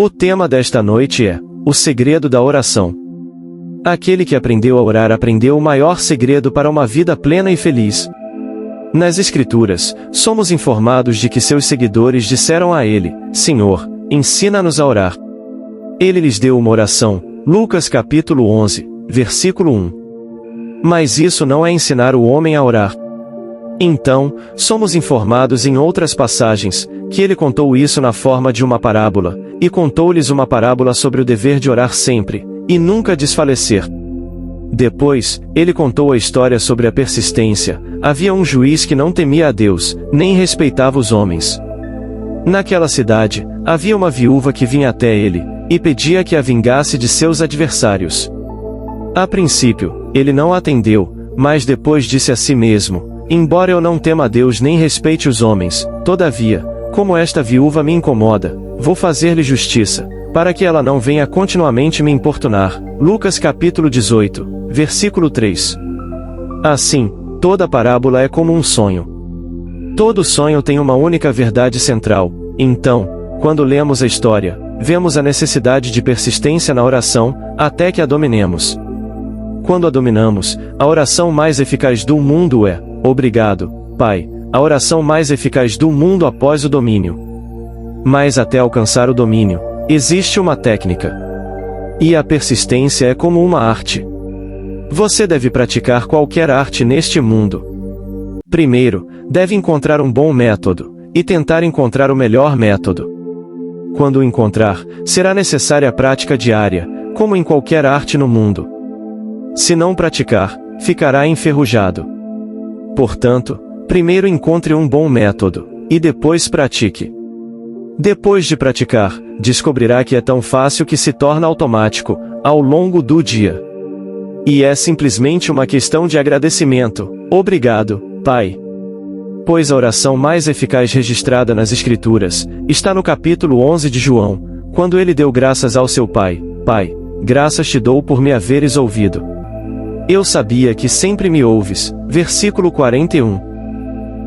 O tema desta noite é o segredo da oração. Aquele que aprendeu a orar aprendeu o maior segredo para uma vida plena e feliz. Nas Escrituras, somos informados de que seus seguidores disseram a ele: Senhor, ensina-nos a orar. Ele lhes deu uma oração, Lucas capítulo 11, versículo 1. Mas isso não é ensinar o homem a orar. Então, somos informados em outras passagens, que ele contou isso na forma de uma parábola, e contou-lhes uma parábola sobre o dever de orar sempre, e nunca desfalecer. Depois, ele contou a história sobre a persistência. Havia um juiz que não temia a Deus, nem respeitava os homens. Naquela cidade, havia uma viúva que vinha até ele, e pedia que a vingasse de seus adversários. A princípio, ele não atendeu, mas depois disse a si mesmo: embora eu não tema a Deus nem respeite os homens, todavia, como esta viúva me incomoda, vou fazer-lhe justiça, para que ela não venha continuamente me importunar. Lucas capítulo 18, versículo 3. Assim, toda parábola é como um sonho. Todo sonho tem uma única verdade central. Então, quando lemos a história, vemos a necessidade de persistência na oração, até que a dominemos. Quando a dominamos, a oração mais eficaz do mundo é: obrigado, Pai. A oração mais eficaz do mundo após o domínio. Mas até alcançar o domínio, existe uma técnica. E a persistência é como uma arte. Você deve praticar qualquer arte neste mundo. Primeiro, deve encontrar um bom método, e tentar encontrar o melhor método. Quando o encontrar, será necessária a prática diária, como em qualquer arte no mundo. Se não praticar, ficará enferrujado. Portanto, primeiro encontre um bom método, e depois pratique. Depois de praticar, descobrirá que é tão fácil que se torna automático, ao longo do dia. E é simplesmente uma questão de agradecimento. Obrigado, Pai. Pois a oração mais eficaz registrada nas Escrituras, está no capítulo 11 de João, quando ele deu graças ao seu Pai: Pai, graças te dou por me haveres ouvido. Eu sabia que sempre me ouves. Versículo 41.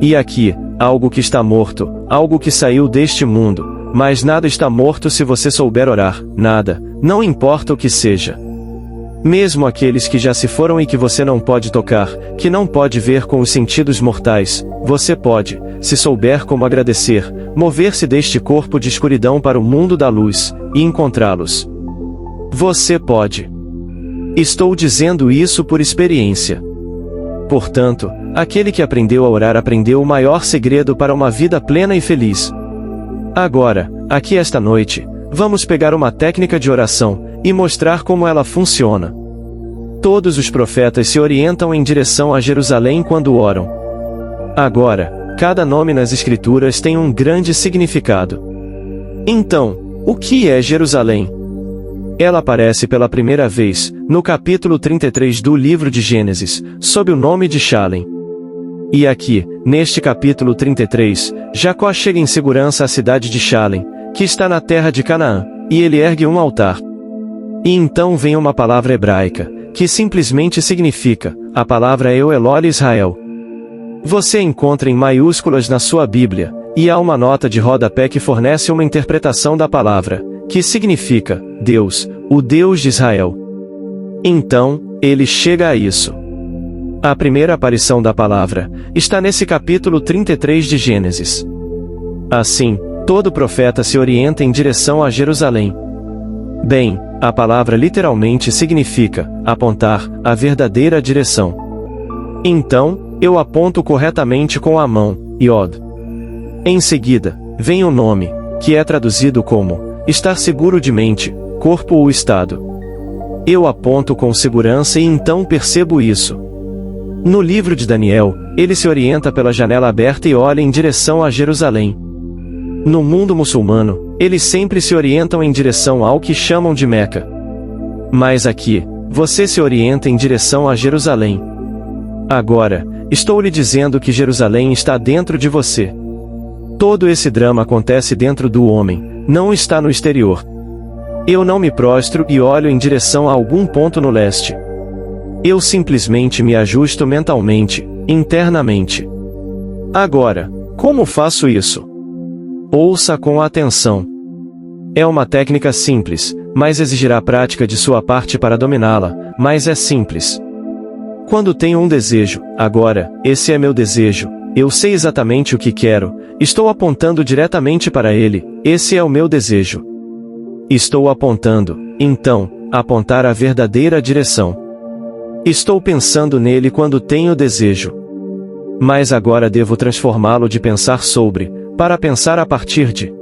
E aqui, algo que está morto, algo que saiu deste mundo, mas nada está morto se você souber orar, nada, não importa o que seja. Mesmo aqueles que já se foram e que você não pode tocar, que não pode ver com os sentidos mortais, você pode, se souber como agradecer, mover-se deste corpo de escuridão para o mundo da luz, e encontrá-los. Você pode. Estou dizendo isso por experiência. Portanto, aquele que aprendeu a orar aprendeu o maior segredo para uma vida plena e feliz. Agora, aqui esta noite, vamos pegar uma técnica de oração, e mostrar como ela funciona. Todos os profetas se orientam em direção a Jerusalém quando oram. Agora, cada nome nas Escrituras tem um grande significado. Então, o que é Jerusalém? Ela aparece pela primeira vez, no capítulo 33 do livro de Gênesis, sob o nome de Shalem. E aqui, neste capítulo 33, Jacó chega em segurança à cidade de Shalem, que está na terra de Canaã, e ele ergue um altar. E então vem uma palavra hebraica, que simplesmente significa: a palavra é Eu Eloi Israel. Você encontra em maiúsculas na sua Bíblia, e há uma nota de rodapé que fornece uma interpretação da palavra, que significa: Deus, o Deus de Israel. Então, ele chega a isso. A primeira aparição da palavra está nesse capítulo 33 de Gênesis. Assim, todo profeta se orienta em direção a Jerusalém. Bem, a palavra literalmente significa apontar, a verdadeira direção. Então, eu aponto corretamente com a mão, Yod. Em seguida, vem o nome, que é traduzido como estar seguro de mente, corpo ou estado. Eu aponto com segurança e então percebo isso. No livro de Daniel, ele se orienta pela janela aberta e olha em direção a Jerusalém. No mundo muçulmano, eles sempre se orientam em direção ao que chamam de Meca. Mas aqui, você se orienta em direção a Jerusalém. Agora, estou lhe dizendo que Jerusalém está dentro de você. Todo esse drama acontece dentro do homem, não está no exterior. Eu não me prostro e olho em direção a algum ponto no leste. Eu simplesmente me ajusto mentalmente, internamente. Agora, como faço isso? Ouça com atenção. É uma técnica simples, mas exigirá prática de sua parte para dominá-la, mas é simples. Quando tenho um desejo, agora, esse é meu desejo, eu sei exatamente o que quero, estou apontando diretamente para ele, esse é o meu desejo. Estou apontando, então, apontar a verdadeira direção. Estou pensando nele quando tenho desejo. Mas agora devo transformá-lo de pensar sobre, para pensar a partir de.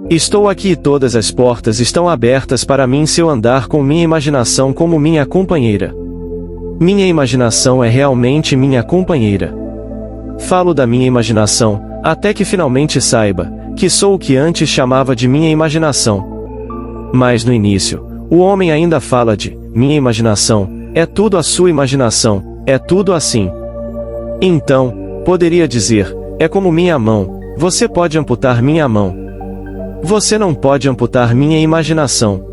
Estou aqui e todas as portas estão abertas para mim se eu andar com minha imaginação como minha companheira. Minha imaginação é realmente minha companheira. Falo da minha imaginação, até que finalmente saiba, que sou o que antes chamava de minha imaginação. Mas no início, o homem ainda fala de minha imaginação, é tudo a sua imaginação, é tudo assim. Então, poderia dizer, é como minha mão, você pode amputar minha mão. Você não pode amputar minha imaginação.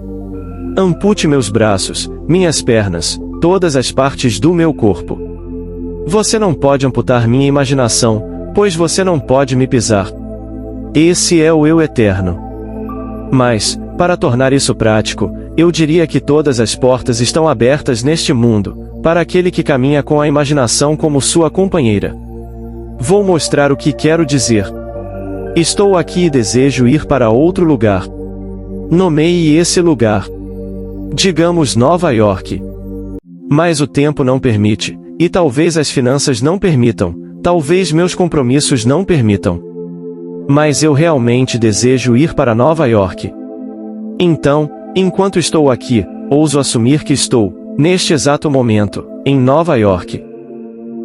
Ampute meus braços, minhas pernas, todas as partes do meu corpo. Você não pode amputar minha imaginação, pois você não pode me pisar. Esse é o eu eterno. Mas, para tornar isso prático, eu diria que todas as portas estão abertas neste mundo, para aquele que caminha com a imaginação como sua companheira. Vou mostrar o que quero dizer. Estou aqui e desejo ir para outro lugar. Nomeie esse lugar. Digamos Nova York. Mas o tempo não permite, e talvez as finanças não permitam, talvez meus compromissos não permitam. Mas eu realmente desejo ir para Nova York. Então, enquanto estou aqui, ouso assumir que estou, neste exato momento, em Nova York.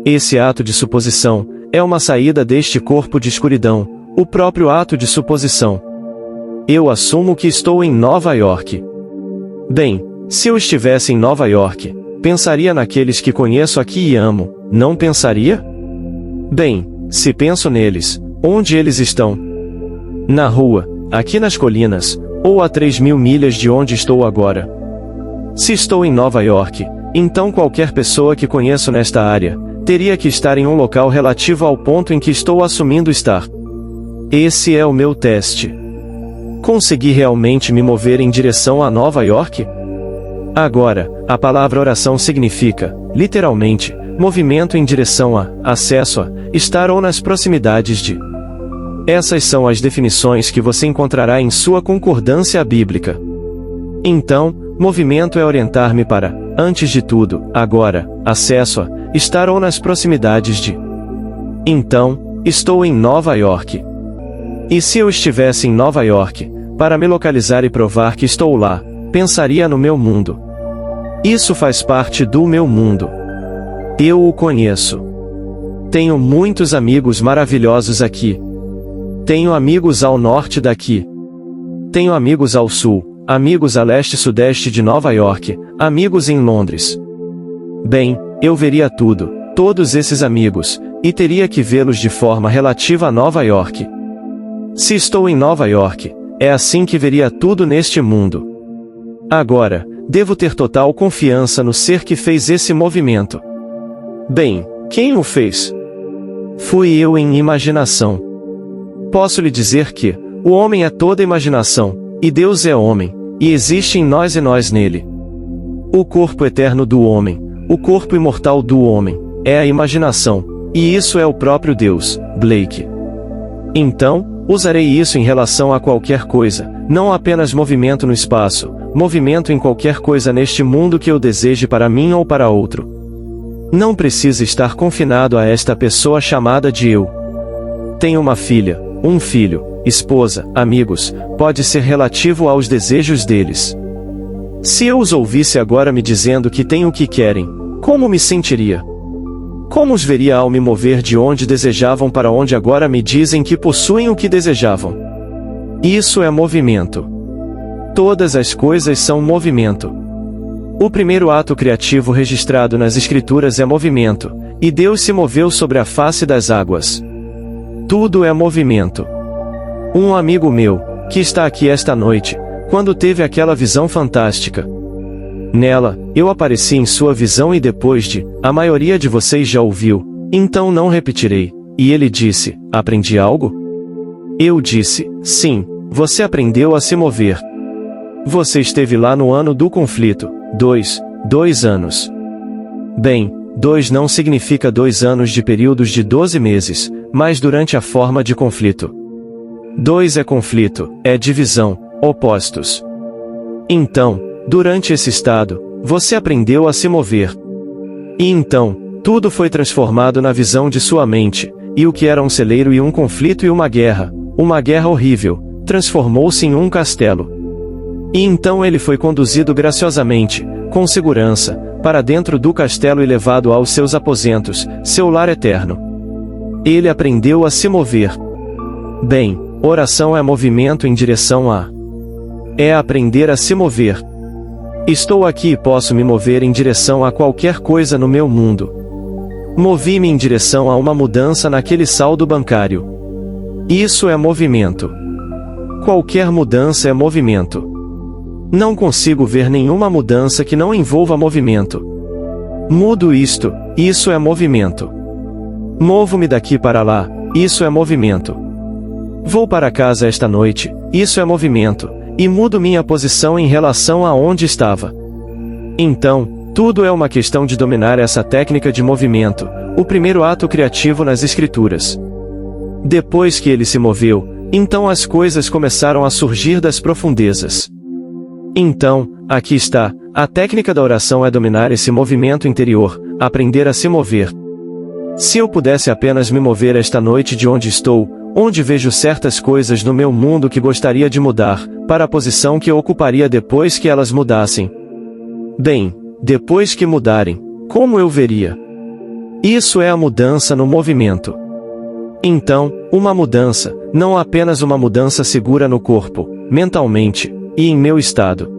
Esse ato de suposição é uma saída deste corpo de escuridão, o próprio ato de suposição. Eu assumo que estou em Nova York. Bem, se eu estivesse em Nova York, pensaria naqueles que conheço aqui e amo, não pensaria? Bem, se penso neles, onde eles estão? Na rua, aqui nas colinas, ou a 3.000 milhas de onde estou agora. Se estou em Nova York, então qualquer pessoa que conheço nesta área, teria que estar em um local relativo ao ponto em que estou assumindo estar. Esse é o meu teste. Consegui realmente me mover em direção a Nova York? Agora, a palavra oração significa, literalmente, movimento em direção a, acesso a, estar ou nas proximidades de. Essas são as definições que você encontrará em sua concordância bíblica. Então, movimento é orientar-me para, antes de tudo, agora, acesso a, estar ou nas proximidades de. Então, estou em Nova York. E se eu estivesse em Nova York, para me localizar e provar que estou lá, pensaria no meu mundo. Isso faz parte do meu mundo. Eu o conheço. Tenho muitos amigos maravilhosos aqui. Tenho amigos ao norte daqui. Tenho amigos ao sul, amigos a leste e sudeste de Nova York, amigos em Londres. Bem, eu veria tudo, todos esses amigos, e teria que vê-los de forma relativa a Nova York. Se estou em Nova York, é assim que veria tudo neste mundo. Agora, devo ter total confiança no ser que fez esse movimento. Bem, quem o fez? Fui eu em imaginação. Posso lhe dizer que, o homem é toda imaginação, e Deus é homem, e existe em nós e nós nele. O corpo eterno do homem, o corpo imortal do homem, é a imaginação, e isso é o próprio Deus, Blake. Então, usarei isso em relação a qualquer coisa, não apenas movimento no espaço, movimento em qualquer coisa neste mundo que eu deseje para mim ou para outro. Não precisa estar confinado a esta pessoa chamada de eu. Tenho uma filha, um filho, esposa, amigos, pode ser relativo aos desejos deles. Se eu os ouvisse agora me dizendo que tenho o que querem, como me sentiria? Como os veria ao me mover de onde desejavam para onde agora me dizem que possuem o que desejavam? Isso é movimento. Todas as coisas são movimento. O primeiro ato criativo registrado nas Escrituras é movimento, e Deus se moveu sobre a face das águas. Tudo é movimento. Um amigo meu, que está aqui esta noite, quando teve aquela visão fantástica. Nela, eu apareci em sua visão e depois de, a maioria de vocês já ouviu, então não repetirei. E ele disse, aprendi algo? Eu disse, sim, você aprendeu a se mover. Você esteve lá no ano do conflito. 2 anos. Bem, 2 não significa 2 anos de períodos de 12 meses, mas durante a forma de conflito. 2 é conflito, é divisão, opostos. Então, durante esse estado, você aprendeu a se mover. E então, tudo foi transformado na visão de sua mente, e o que era um celeiro e um conflito e uma guerra horrível, transformou-se em um castelo. E então ele foi conduzido graciosamente, com segurança, para dentro do castelo e levado aos seus aposentos, seu lar eterno. Ele aprendeu a se mover. Bem, oração é movimento em direção a. É aprender a se mover. Estou aqui e posso me mover em direção a qualquer coisa no meu mundo. Movi-me em direção a uma mudança naquele saldo bancário. Isso é movimento. Qualquer mudança é movimento. Não consigo ver nenhuma mudança que não envolva movimento. Mudo isto, isso é movimento. Movo-me daqui para lá, isso é movimento. Vou para casa esta noite, isso é movimento, e mudo minha posição em relação a onde estava. Então, tudo é uma questão de dominar essa técnica de movimento, o primeiro ato criativo nas escrituras. Depois que ele se moveu, então as coisas começaram a surgir das profundezas. Então, aqui está, a técnica da oração é dominar esse movimento interior, aprender a se mover. Se eu pudesse apenas me mover esta noite de onde estou, onde vejo certas coisas no meu mundo que gostaria de mudar, para a posição que eu ocuparia depois que elas mudassem. Bem, depois que mudarem, como eu veria? Isso é a mudança no movimento. Então, uma mudança, não apenas uma mudança segura no corpo, mentalmente, e em meu estado.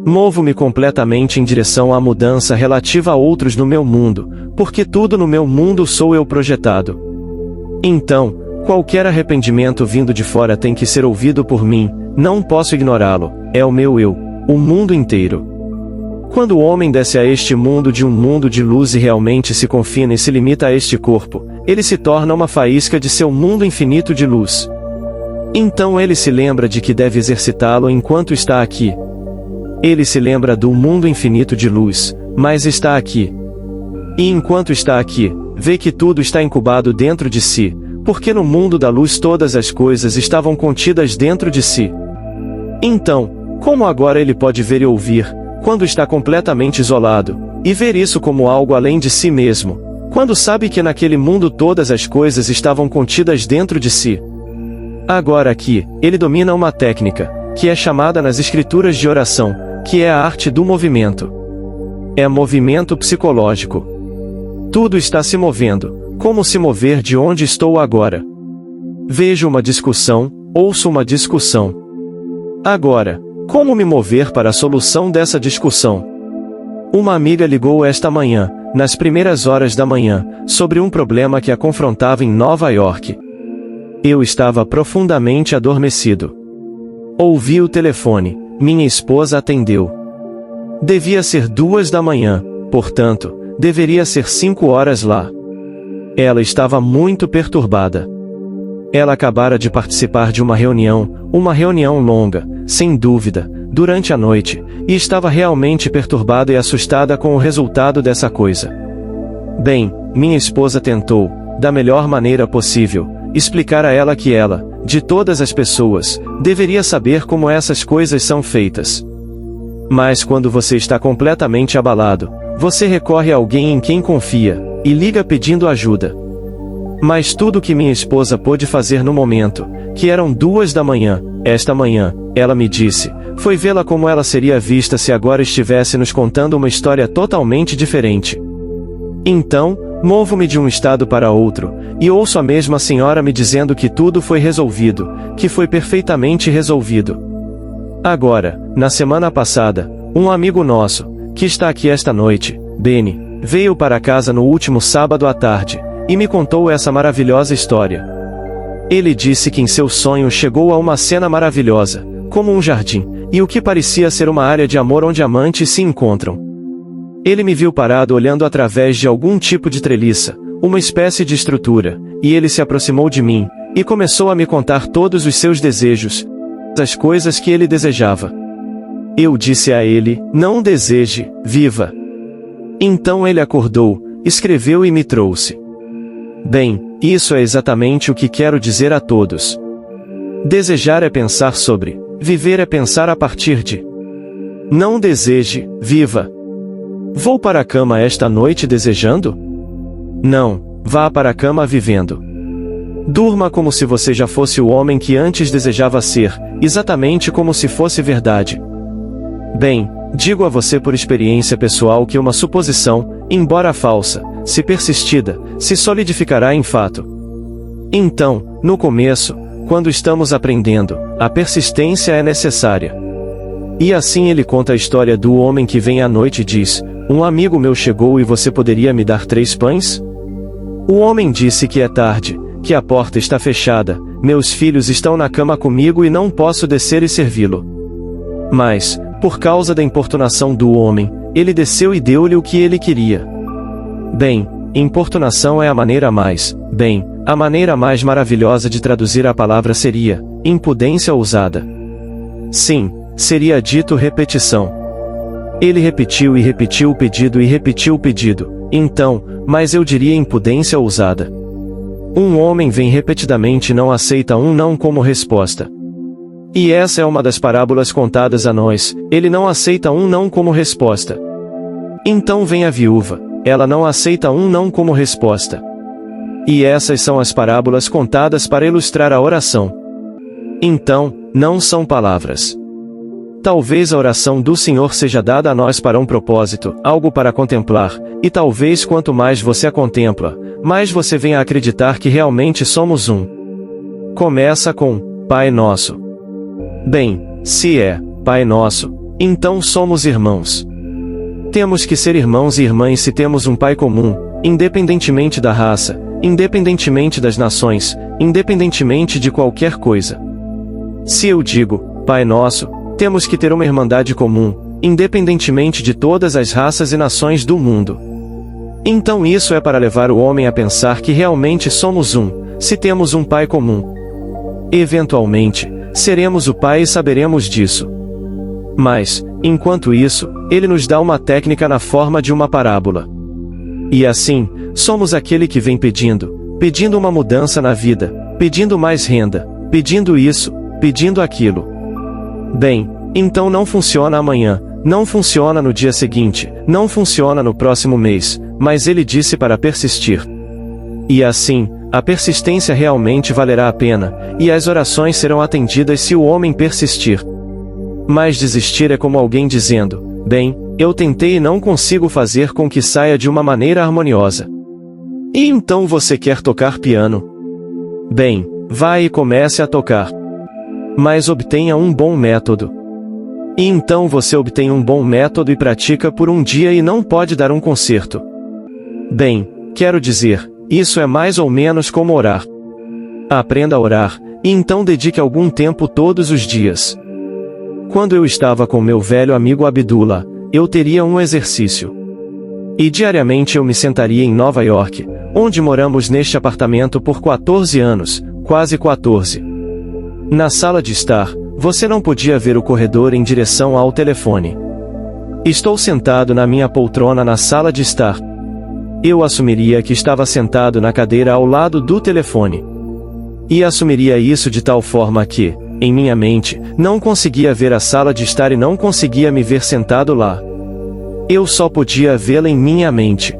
Movo-me completamente em direção à mudança relativa a outros no meu mundo, porque tudo no meu mundo sou eu projetado. Então, qualquer arrependimento vindo de fora tem que ser ouvido por mim, não posso ignorá-lo, é o meu eu, o mundo inteiro. Quando o homem desce a este mundo de um mundo de luz e realmente se confina e se limita a este corpo, ele se torna uma faísca de seu mundo infinito de luz. Então ele se lembra de que deve exercitá-lo enquanto está aqui. Ele se lembra do mundo infinito de luz, mas está aqui. E enquanto está aqui, vê que tudo está incubado dentro de si, porque no mundo da luz todas as coisas estavam contidas dentro de si. Então, como agora ele pode ver e ouvir, quando está completamente isolado, e ver isso como algo além de si mesmo, quando sabe que naquele mundo todas as coisas estavam contidas dentro de si? Agora aqui, ele domina uma técnica, que é chamada nas escrituras de oração, que é a arte do movimento. É movimento psicológico. Tudo está se movendo, como se mover de onde estou agora. Vejo uma discussão, ouço uma discussão. Agora, como me mover para a solução dessa discussão? Uma amiga ligou esta manhã, nas primeiras horas da manhã, sobre um problema que a confrontava em Nova York. Eu estava profundamente adormecido. Ouvi o telefone, minha esposa atendeu. Devia ser 2 da manhã, portanto, deveria ser 5 horas lá. Ela estava muito perturbada. Ela acabara de participar de uma reunião longa, sem dúvida, durante a noite, e estava realmente perturbada e assustada com o resultado dessa coisa. Bem, minha esposa tentou, da melhor maneira possível, explicar a ela que ela, de todas as pessoas, deveria saber como essas coisas são feitas. Mas quando você está completamente abalado, você recorre a alguém em quem confia, e liga pedindo ajuda. Mas tudo que minha esposa pôde fazer no momento, que eram 2 da manhã, esta manhã, ela me disse, foi vê-la como ela seria vista se agora estivesse nos contando uma história totalmente diferente. Então, movo-me de um estado para outro, e ouço a mesma senhora me dizendo que tudo foi resolvido, que foi perfeitamente resolvido. Agora, na semana passada, um amigo nosso, que está aqui esta noite, Benny, veio para casa no último sábado à tarde, e me contou essa maravilhosa história. Ele disse que em seu sonho chegou a uma cena maravilhosa, como um jardim, e o que parecia ser uma área de amor onde amantes se encontram. Ele me viu parado olhando através de algum tipo de treliça, uma espécie de estrutura, e ele se aproximou de mim, e começou a me contar todos os seus desejos, as coisas que ele desejava. Eu disse a ele, não deseje, viva. Então ele acordou, escreveu e me trouxe. Bem, isso é exatamente o que quero dizer a todos. Desejar é pensar sobre, viver é pensar a partir de. Não deseje, viva. Vou para a cama esta noite desejando? Não, vá para a cama vivendo. Durma como se você já fosse o homem que antes desejava ser, exatamente como se fosse verdade. Bem, digo a você por experiência pessoal que uma suposição, embora falsa, se persistida, se solidificará em fato. Então, no começo, quando estamos aprendendo, a persistência é necessária. E assim ele conta a história do homem que vem à noite e diz, um amigo meu chegou e você poderia me dar 3 pães? O homem disse que é tarde, que a porta está fechada, meus filhos estão na cama comigo e não posso descer e servi-lo. Mas, por causa da importunação do homem, ele desceu e deu-lhe o que ele queria. Bem, importunação é a maneira mais maravilhosa de traduzir a palavra seria, impudência ousada. Sim, seria dito repetição. Ele repetiu e repetiu o pedido e repetiu o pedido, então, mas eu diria impudência ousada. Um homem vem repetidamente e não aceita um não como resposta. E essa é uma das parábolas contadas a nós, ele não aceita um não como resposta. Então vem a viúva, ela não aceita um não como resposta. E essas são as parábolas contadas para ilustrar a oração. Então, não são palavras. Talvez a oração do Senhor seja dada a nós para um propósito, algo para contemplar, e talvez quanto mais você a contempla, mais você venha a acreditar que realmente somos um. Começa com, Pai Nosso. Bem, se é, Pai Nosso, então somos irmãos. Temos que ser irmãos e irmãs se temos um Pai comum, independentemente da raça, independentemente das nações, independentemente de qualquer coisa. Se eu digo, Pai Nosso, temos que ter uma irmandade comum, independentemente de todas as raças e nações do mundo. Então isso é para levar o homem a pensar que realmente somos um, se temos um Pai comum. Eventualmente, seremos o Pai e saberemos disso. Mas, enquanto isso, ele nos dá uma técnica na forma de uma parábola. E assim, somos aquele que vem pedindo uma mudança na vida, pedindo mais renda, pedindo isso, pedindo aquilo. Bem, então não funciona amanhã, não funciona no dia seguinte, não funciona no próximo mês, mas ele disse para persistir. E assim, a persistência realmente valerá a pena, e as orações serão atendidas se o homem persistir. Mas desistir é como alguém dizendo, bem, eu tentei e não consigo fazer com que saia de uma maneira harmoniosa. E então você quer tocar piano? Bem, vá e comece a tocar. Mas obtenha um bom método. E então você obtém um bom método e pratica por um dia e não pode dar um concerto. Bem, quero dizer, isso é mais ou menos como orar. Aprenda a orar, e então dedique algum tempo todos os dias. Quando eu estava com meu velho amigo Abdullah, eu teria um exercício. E diariamente eu me sentaria em Nova York, onde moramos neste apartamento por 14 anos, quase 14. Na sala de estar, você não podia ver o corredor em direção ao telefone. Estou sentado na minha poltrona na sala de estar. Eu assumiria que estava sentado na cadeira ao lado do telefone. E assumiria isso de tal forma que, em minha mente, não conseguia ver a sala de estar e não conseguia me ver sentado lá. Eu só podia vê-la em minha mente.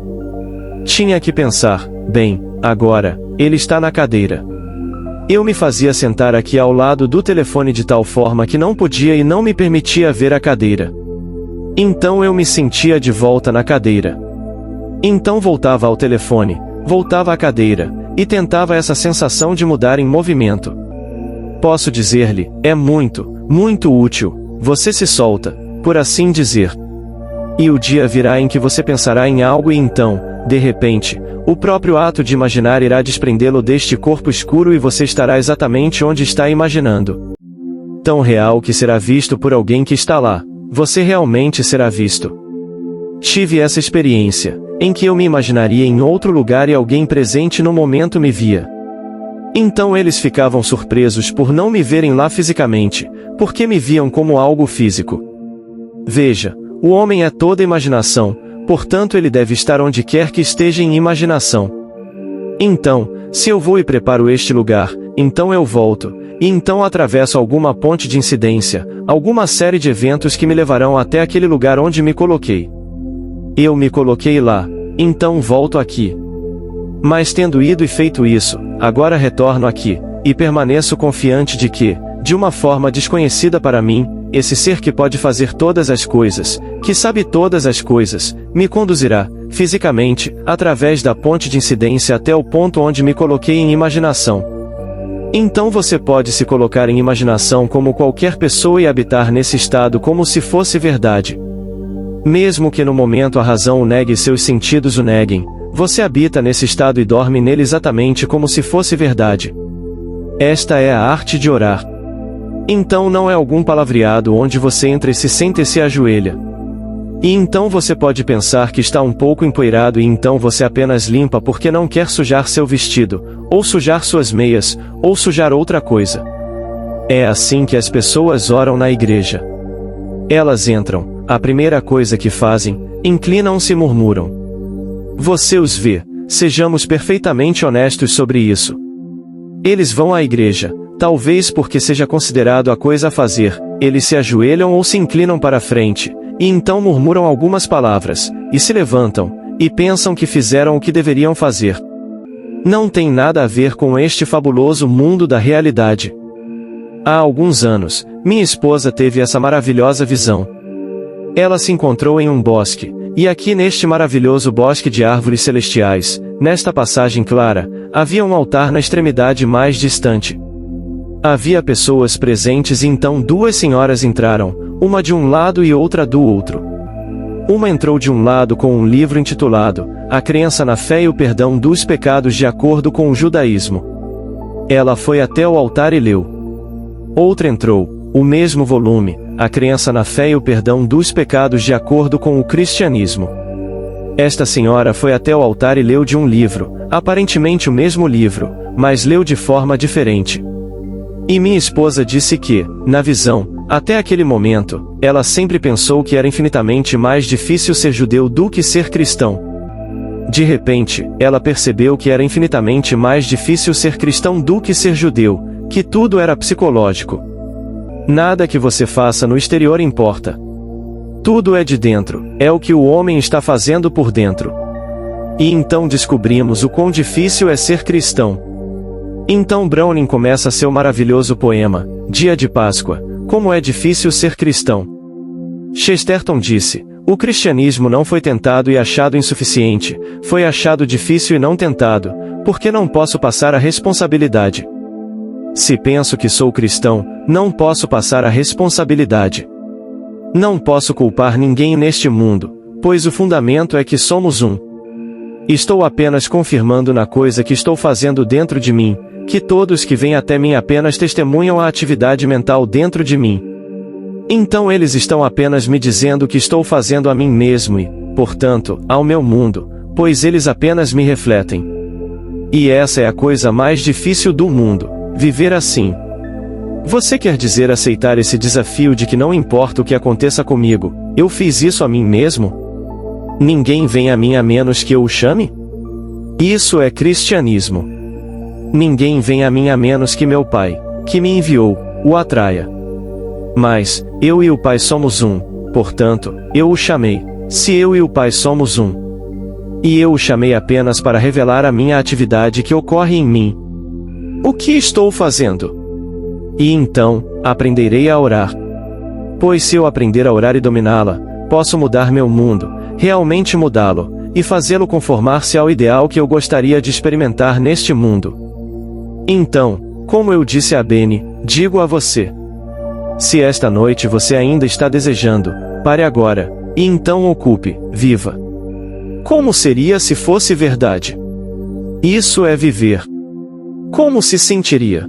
Tinha que pensar, bem, agora, ele está na cadeira. Eu me fazia sentar aqui ao lado do telefone de tal forma que não podia e não me permitia ver a cadeira. Então eu me sentia de volta na cadeira. Então voltava ao telefone, voltava à cadeira, e tentava essa sensação de mudar em movimento. Posso dizer-lhe, é muito, muito útil, você se solta, por assim dizer. E o dia virá em que você pensará em algo e então, de repente, o próprio ato de imaginar irá desprendê-lo deste corpo escuro e você estará exatamente onde está imaginando. Tão real que será visto por alguém que está lá, você realmente será visto. Tive essa experiência, em que eu me imaginaria em outro lugar e alguém presente no momento me via. Então eles ficavam surpresos por não me verem lá fisicamente, porque me viam como algo físico. Veja, o homem é toda imaginação, portanto ele deve estar onde quer que esteja em imaginação. Então, se eu vou e preparo este lugar, então eu volto, e então atravesso alguma ponte de incidência, alguma série de eventos que me levarão até aquele lugar onde me coloquei. Eu me coloquei lá, então volto aqui. Mas tendo ido e feito isso, agora retorno aqui, e permaneço confiante de que, de uma forma desconhecida para mim, esse ser que pode fazer todas as coisas, que sabe todas as coisas, me conduzirá, fisicamente, através da ponte de incidência até o ponto onde me coloquei em imaginação. Então você pode se colocar em imaginação como qualquer pessoa e habitar nesse estado como se fosse verdade. Mesmo que no momento a razão o negue e seus sentidos o neguem, você habita nesse estado e dorme nele exatamente como se fosse verdade. Esta é a arte de orar. Então não é algum palavreado onde você entra e se senta e se ajoelha. E então você pode pensar que está um pouco empoeirado e então você apenas limpa porque não quer sujar seu vestido, ou sujar suas meias, ou sujar outra coisa. É assim que as pessoas oram na igreja. Elas entram, a primeira coisa que fazem, inclinam-se e murmuram. Você os vê, sejamos perfeitamente honestos sobre isso. Eles vão à igreja, talvez porque seja considerado a coisa a fazer, eles se ajoelham ou se inclinam para a frente, e então murmuram algumas palavras, e se levantam, e pensam que fizeram o que deveriam fazer. Não tem nada a ver com este fabuloso mundo da realidade. Há alguns anos, minha esposa teve essa maravilhosa visão. Ela se encontrou em um bosque, e aqui neste maravilhoso bosque de árvores celestiais, nesta passagem clara, havia um altar na extremidade mais distante. Havia pessoas presentes e então duas senhoras entraram, uma de um lado e outra do outro. Uma entrou de um lado com um livro intitulado A Crença na Fé e o Perdão dos Pecados de acordo com o judaísmo. Ela foi até o altar e leu. Outra entrou, o mesmo volume, A Crença na Fé e o Perdão dos Pecados de acordo com o cristianismo. Esta senhora foi até o altar e leu de um livro, aparentemente o mesmo livro, mas leu de forma diferente. E minha esposa disse que, na visão, até aquele momento, ela sempre pensou que era infinitamente mais difícil ser judeu do que ser cristão. De repente, ela percebeu que era infinitamente mais difícil ser cristão do que ser judeu, que tudo era psicológico. Nada que você faça no exterior importa. Tudo é de dentro, é o que o homem está fazendo por dentro. E então descobrimos o quão difícil é ser cristão. Então Browning começa seu maravilhoso poema, Dia de Páscoa, como é difícil ser cristão. Chesterton disse, o cristianismo não foi tentado e achado insuficiente, foi achado difícil e não tentado, porque não posso passar a responsabilidade. Se penso que sou cristão, não posso passar a responsabilidade. Não posso culpar ninguém neste mundo, pois o fundamento é que somos um. Estou apenas confirmando na coisa que estou fazendo dentro de mim, que todos que vêm até mim apenas testemunham a atividade mental dentro de mim. Então eles estão apenas me dizendo que estou fazendo a mim mesmo e, portanto, ao meu mundo, pois eles apenas me refletem. E essa é a coisa mais difícil do mundo, viver assim. Você quer dizer aceitar esse desafio de que não importa o que aconteça comigo, eu fiz isso a mim mesmo? Ninguém vem a mim a menos que eu o chame? Isso é cristianismo. Ninguém vem a mim a menos que meu Pai, que me enviou, o atraia. Mas, eu e o Pai somos um, portanto, eu o chamei, se eu e o Pai somos um. E eu o chamei apenas para revelar a minha atividade que ocorre em mim. O que estou fazendo? E então, aprenderei a orar. Pois se eu aprender a orar e dominá-la, posso mudar meu mundo, realmente mudá-lo, e fazê-lo conformar-se ao ideal que eu gostaria de experimentar neste mundo. Então, como eu disse a Benny, digo a você. Se esta noite você ainda está desejando, pare agora, e então ocupe, viva. Como seria se fosse verdade? Isso é viver. Como se sentiria?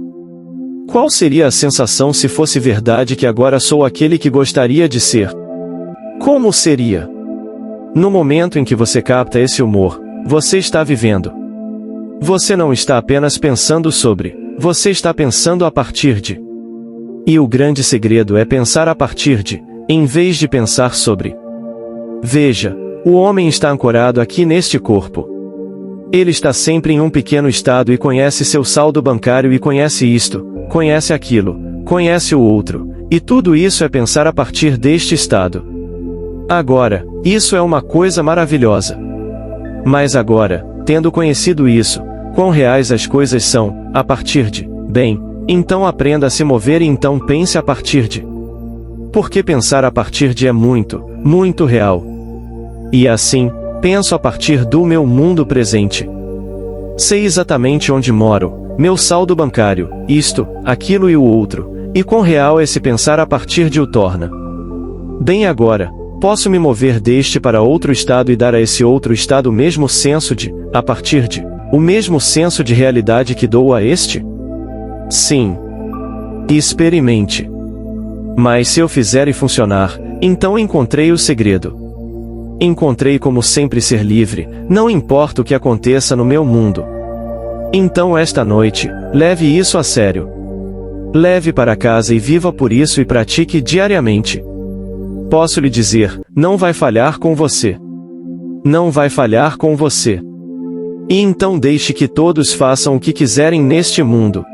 Qual seria a sensação se fosse verdade que agora sou aquele que gostaria de ser? Como seria? No momento em que você capta esse humor, você está vivendo. Você não está apenas pensando sobre, você está pensando a partir de. E o grande segredo é pensar a partir de, em vez de pensar sobre. Veja, o homem está ancorado aqui neste corpo. Ele está sempre em um pequeno estado e conhece seu saldo bancário e conhece isto, conhece aquilo, conhece o outro, e tudo isso é pensar a partir deste estado. Agora, isso é uma coisa maravilhosa. Mas agora, tendo conhecido isso, quão reais as coisas são, a partir de, bem, então aprenda a se mover e então pense a partir de. Porque pensar a partir de é muito, muito real. E assim, penso a partir do meu mundo presente. Sei exatamente onde moro, meu saldo bancário, isto, aquilo e o outro, e quão real esse pensar a partir de o torna. Bem agora, posso me mover deste para outro estado e dar a esse outro estado o mesmo senso de, a partir de, o mesmo senso de realidade que dou a este? Sim. Experimente. Mas se eu fizer e funcionar, então encontrei o segredo. Encontrei como sempre ser livre, não importa o que aconteça no meu mundo. Então esta noite, leve isso a sério. Leve para casa e viva por isso e pratique diariamente. Posso lhe dizer, não vai falhar com você. Não vai falhar com você. E então deixe que todos façam o que quiserem neste mundo.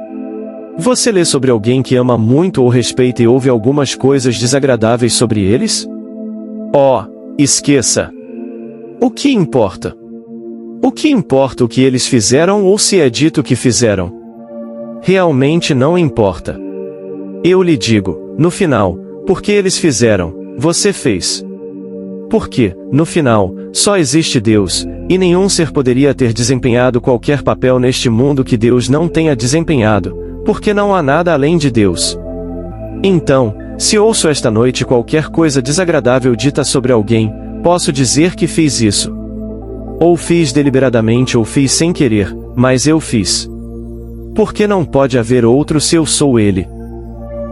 Você lê sobre alguém que ama muito ou respeita e ouve algumas coisas desagradáveis sobre eles? Oh, esqueça. O que importa? O que importa o que eles fizeram ou se é dito que fizeram? Realmente não importa. Eu lhe digo, no final, porque eles fizeram, você fez. Porque, no final, só existe Deus, e nenhum ser poderia ter desempenhado qualquer papel neste mundo que Deus não tenha desempenhado, porque não há nada além de Deus. Então, se ouço esta noite qualquer coisa desagradável dita sobre alguém, posso dizer que fiz isso. Ou fiz deliberadamente ou fiz sem querer, mas eu fiz. Porque não pode haver outro se eu sou ele.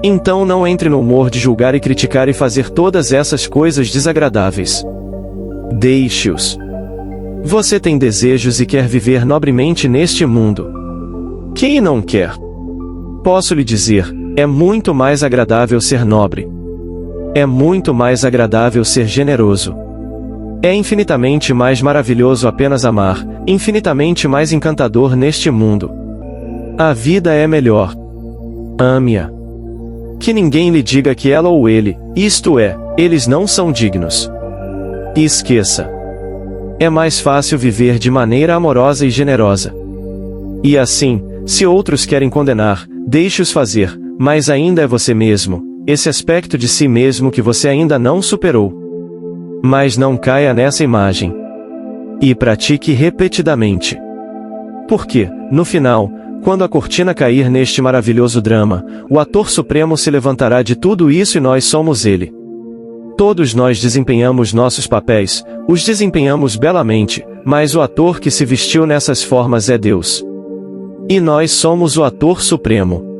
Então não entre no humor de julgar e criticar e fazer todas essas coisas desagradáveis. Deixe-os. Você tem desejos e quer viver nobremente neste mundo. Quem não quer? Posso lhe dizer, é muito mais agradável ser nobre. É muito mais agradável ser generoso. É infinitamente mais maravilhoso apenas amar, infinitamente mais encantador neste mundo. A vida é melhor. Ame-a. Que ninguém lhe diga que ela ou ele, isto é, eles não são dignos. Esqueça. É mais fácil viver de maneira amorosa e generosa. E assim, se outros querem condenar, deixe-os fazer, mas ainda é você mesmo, esse aspecto de si mesmo que você ainda não superou. Mas não caia nessa imagem. E pratique repetidamente. Porque, no final, quando a cortina cair neste maravilhoso drama, o ator supremo se levantará de tudo isso e nós somos ele. Todos nós desempenhamos nossos papéis, os desempenhamos belamente, mas o ator que se vestiu nessas formas é Deus. E nós somos o ator supremo.